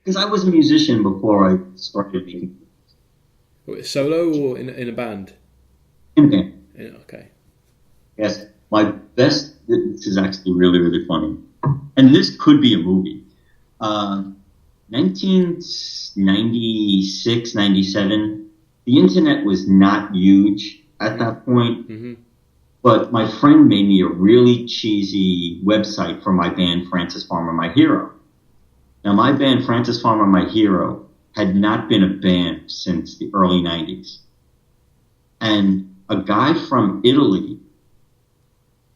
Because I was a musician before I started making Solo or in a band? in a band. Yeah, okay. Yes, my best. This is actually really, really funny, and this could be a movie. 1996, 97. The internet was not huge at that point, but my friend made me a really cheesy website for my band, Francis Farmer, My Hero. Now, my band, Francis Farmer, My Hero, had not been a band since the early 90s. And a guy from Italy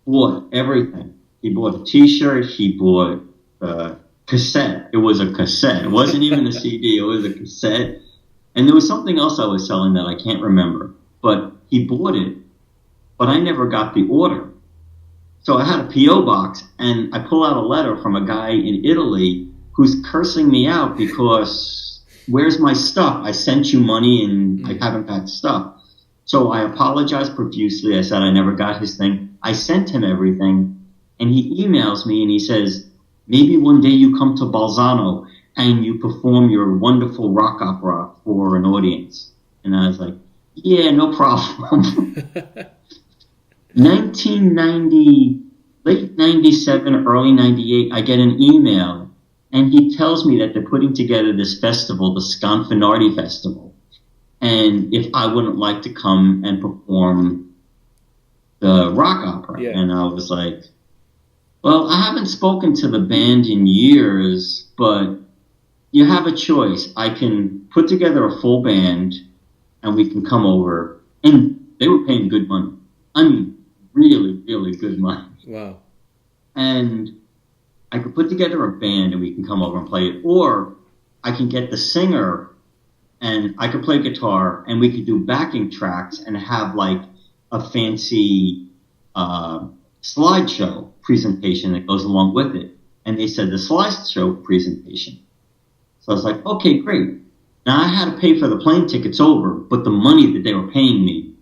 bought everything. He bought a T-shirt. He bought a cassette. It was a cassette. It wasn't even a CD. It was a cassette. And there was something else I was selling that I can't remember. But he bought it, but I never got the order. So I had a P.O. box, and I pull out a letter from a guy in Italy who's cursing me out because where's my stuff? I sent you money, and I haven't got stuff. So I apologized profusely. I said I never got his thing. I sent him everything, and he emails me, and he says, maybe one day you come to Bolzano and you perform your wonderful rock opera for an audience. And I was like, yeah, no problem. 1990, late 97, early 98, I get an email, and he tells me that they're putting together this festival, the Sconfinardi Festival, and if I wouldn't like to come and perform the rock opera. Yeah. And I was like, well, I haven't spoken to the band in years, but you have a choice. I can put together a full band, and we can come over. And they were paying good money. I mean, really, really good money. Wow. And I could put together a band and we can come over and play it. Or I can get the singer and I could play guitar and we could do backing tracks and have like a fancy slideshow presentation that goes along with it. And they said the slideshow presentation. So I was like, okay, great. Now I had to pay for the plane tickets over, but the money that they were paying me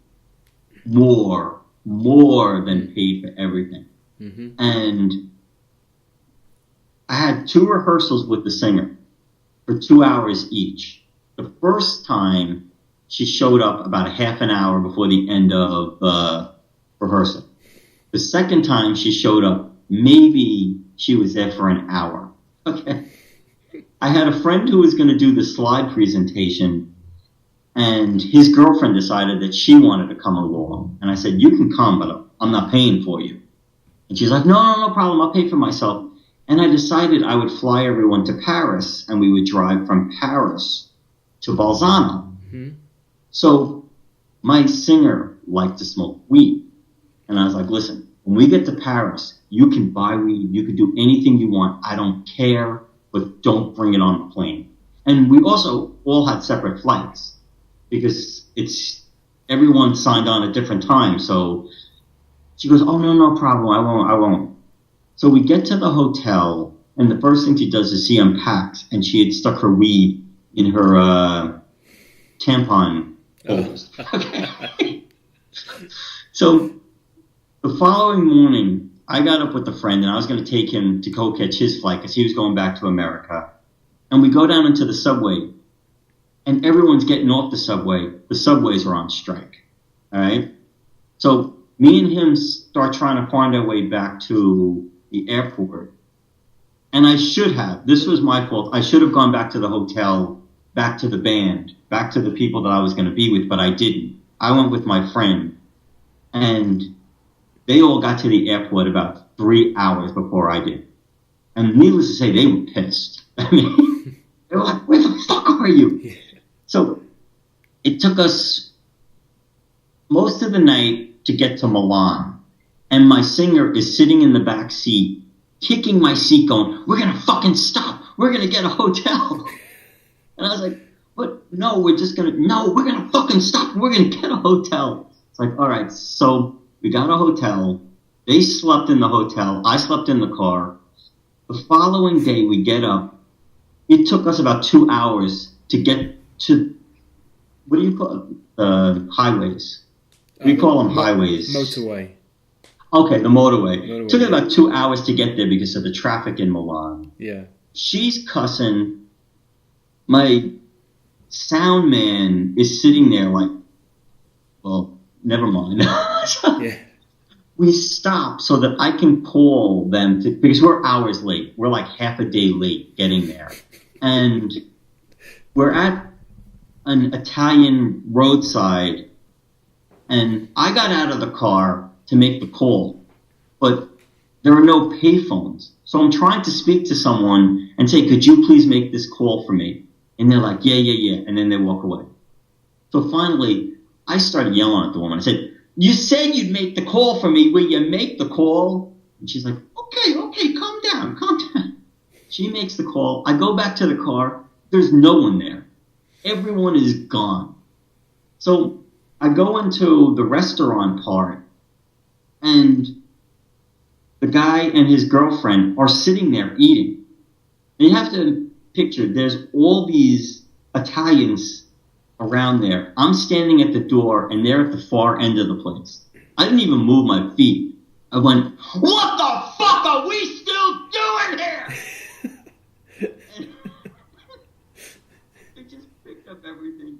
more than paid for everything. Mm-hmm. And I had 2 rehearsals with the singer for 2 hours each. The first time she showed up about a half an hour before the end of rehearsal. The second time she showed up, maybe she was there for an hour. Okay. I had a friend who was going to do the slide presentation, and his girlfriend decided that she wanted to come along. And I said, you can come, but I'm not paying for you. And she's like, no problem. I'll pay for myself. And I decided I would fly everyone to Paris, and we would drive from Paris to Bolzano. Mm-hmm. So my singer liked to smoke weed. And I was like, listen, when we get to Paris, you can buy weed. You can do anything you want. I don't care, but don't bring it on the plane. And we also all had separate flights because everyone signed on at different times. So she goes, oh, no problem. I won't. So we get to the hotel, and the first thing she does is she unpacks, and she had stuck her weed in her tampon holders. Okay. So the following morning, I got up with a friend, and I was going to take him to go catch his flight because he was going back to America. And we go down into the subway, and everyone's getting off the subway. The subways are on strike. All right? So me and him start trying to find our way back to the airport. And I should have. This was my fault. I should have gone back to the hotel, back to the band, back to the people that I was going to be with, but I didn't. I went with my friend. And they all got to the airport about 3 hours before I did. And needless to say, they were pissed. I mean, they were like, where the fuck are you? Yeah. So it took us most of the night to get to Milan. And my singer is sitting in the back seat, kicking my seat, going, we're going to fucking stop. We're going to get a hotel. And I was like, but no, we're going to fucking stop. We're going to get a hotel. It's like, all right, so we got a hotel. They slept in the hotel. I slept in the car. The following day, we get up. It took us about 2 hours to get to, what do you call it? Highways. We call them highways. Motorway. Okay, the motorway. It took us about 2 hours to get there because of the traffic in Milan. Yeah. She's cussing. my sound man is sitting there like, well, never mind. Yeah. We stop so that I can call them because we're hours late. We're like half a day late getting there. And we're at an Italian roadside, and I got out of the car to make the call, but there are no payphones. So I'm trying to speak to someone and say, could you please make this call for me? And they're like, yeah. And then they walk away. So finally, I started yelling at the woman. I said, you said you'd make the call for me. Will you make the call? And she's like, okay, calm down. She makes the call. I go back to the car. There's no one there. Everyone is gone. So I go into the restaurant part, and the guy and his girlfriend are sitting there eating. And you have to picture, there's all these Italians around there. I'm standing at the door, and they're at the far end of the place. I didn't even move my feet. I went, what the fuck are we still doing here? And they just picked up everything,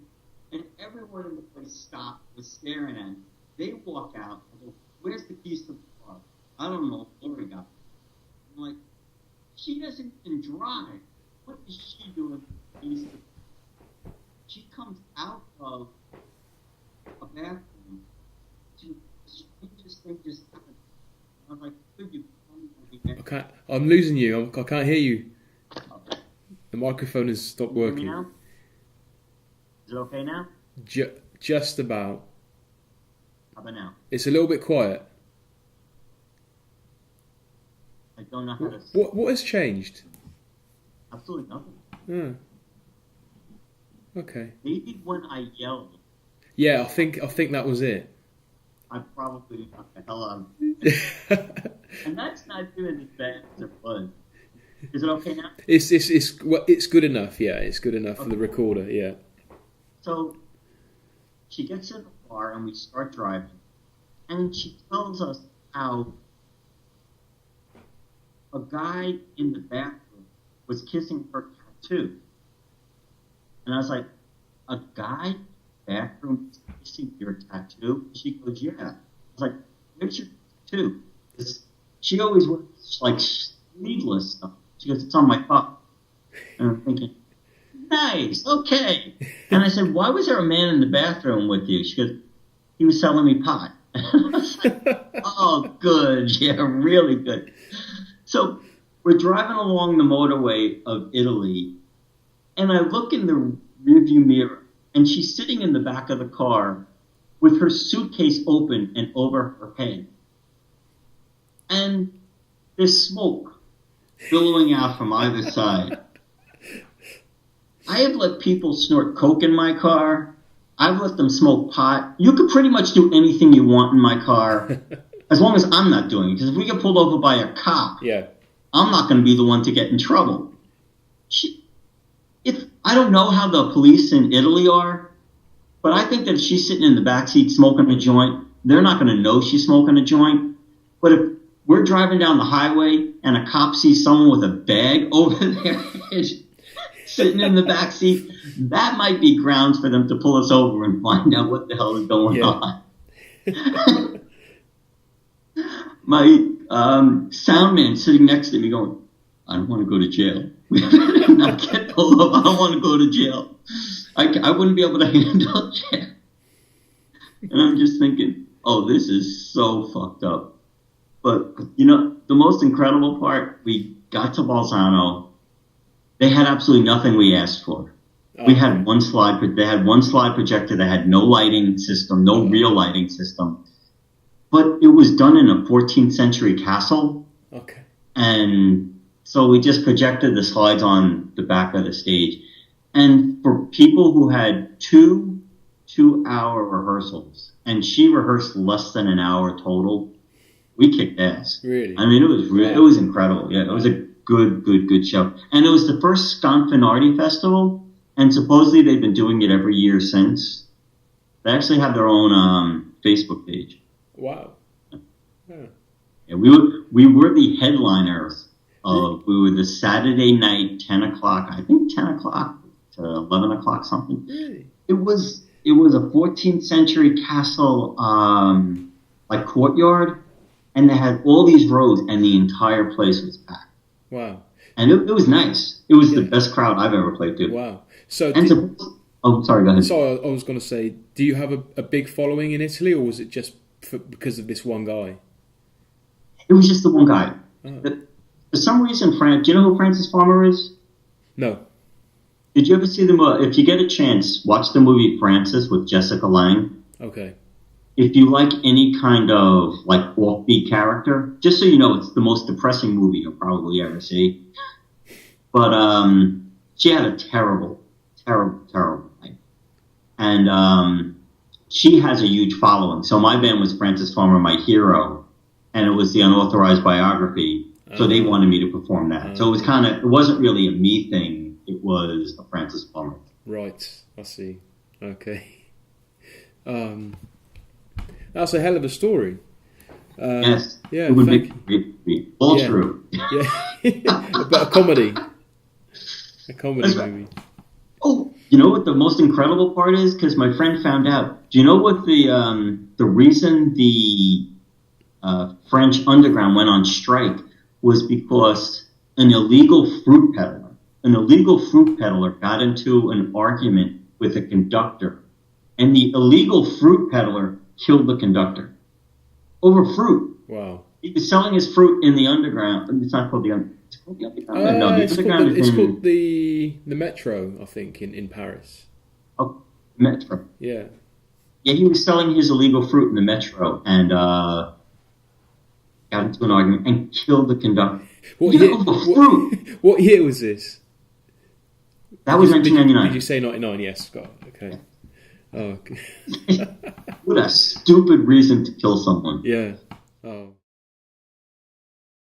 and everyone in the place stopped, was staring at me. They walk out. I go, where's the keys to the car? I don't know. Lori got it. I'm like, she doesn't even drive. What is she doing with the keys to the car? She comes out of a bathroom to the strangest thing just happened. I was like, could you come over here? Okay, I'm losing you. I can't hear you. Okay. The microphone has stopped working. Now? Is it okay now? Just about. How about now? It's a little bit quiet. I don't know how to... What has changed? Absolutely nothing. Oh. Okay. Maybe when I yelled, Yeah, I think that was it. I probably got the hell out of it. And that's not doing as bad as it was. Is it okay now? It's good enough. Yeah, it's good enough for the recorder. Yeah. So she gets in the car and we start driving, and she tells us how a guy in the bathroom was kissing her tattoo. And I was like, a guy in the bathroom is kissing your tattoo? She goes, yeah. I was like, where's your tattoo? She always wears like sleeveless stuff. She goes, it's on my cup. And I'm thinking, nice, okay. And I said, why was there a man in the bathroom with you? She goes, he was selling me pot. And I was like, oh, good, yeah, really good. So we're driving along the motorway of Italy, and I look in the rearview mirror, and she's sitting in the back of the car with her suitcase open and over her head. And there's smoke billowing out from either side. I have let people snort coke in my car. I've let them smoke pot. You could pretty much do anything you want in my car, as long as I'm not doing it. Because if we get pulled over by a cop, yeah, I'm not going to be the one to get in trouble. I don't know how the police in Italy are, but I think that if she's sitting in the backseat smoking a joint, they're not going to know she's smoking a joint. But if we're driving down the highway and a cop sees someone with a bag over their head sitting in the backseat, that might be grounds for them to pull us over and find out what the hell is going on. My sound man sitting next to me going, I don't want to go to jail. Not get pulled up. I don't want to go to jail. I wouldn't be able to handle jail. And I'm just thinking, oh, this is so fucked up. But, you know, the most incredible part, we got to Bolzano. They had absolutely nothing we asked for. We had one slide. They had one slide projector that had no lighting system, no real lighting system. But it was done in a 14th century castle. Okay. And so we just projected the slides on the back of the stage. And for people who had two-hour rehearsals, and she rehearsed less than an hour total, we kicked ass. Really? I mean, it was incredible. Yeah, it was a good show. And it was the first Sconfinardi festival, and supposedly they've been doing it every year since. They actually have their own Facebook page. Wow. Yeah, we were the headliners. We were the Saturday night, 10 o'clock. I think 10 o'clock to 11 o'clock something. Really? It was a 14th century castle, like courtyard, and they had all these rows, and the entire place was packed. Wow. And it was nice. It was the best crowd I've ever played to. Wow. So, sorry, go ahead. So I was going to say, do you have a big following in Italy, or was it just because of this one guy? It was just the one guy. Oh. For some reason, do you know who Francis Farmer is? No. Did you ever see the movie? If you get a chance, watch the movie Francis with Jessica Lange. Okay. If you like any kind of like offbeat character, just so you know, it's the most depressing movie you'll probably ever see. But she had a terrible life. And she has a huge following. So my band was Francis Farmer, My Hero, and it was the unauthorized biography. So they wanted me to perform that. So it wasn't really a me thing. It was a Francis Farmer. Right, I see. Okay. That's a hell of a story. Yes. Yeah. It would be all true. Yeah. But a comedy. A comedy movie. Oh, you know what the most incredible part is? Because my friend found out. Do you know what the reason the French underground went on strike was because an illegal fruit peddler got into an argument with a conductor, and the illegal fruit peddler killed the conductor over fruit. Wow. He was selling his fruit in the underground. It's not called the underground. It's called the underground. No, the underground is called the Metro, I think, in Paris. Oh, Metro. Yeah. Yeah, he was selling his illegal fruit in the Metro and got into an argument and killed the conductor. What year was this? That was 1999. Did you say 99? Yes, Scott. Okay. Oh, okay. What a stupid reason to kill someone. Yeah. Oh.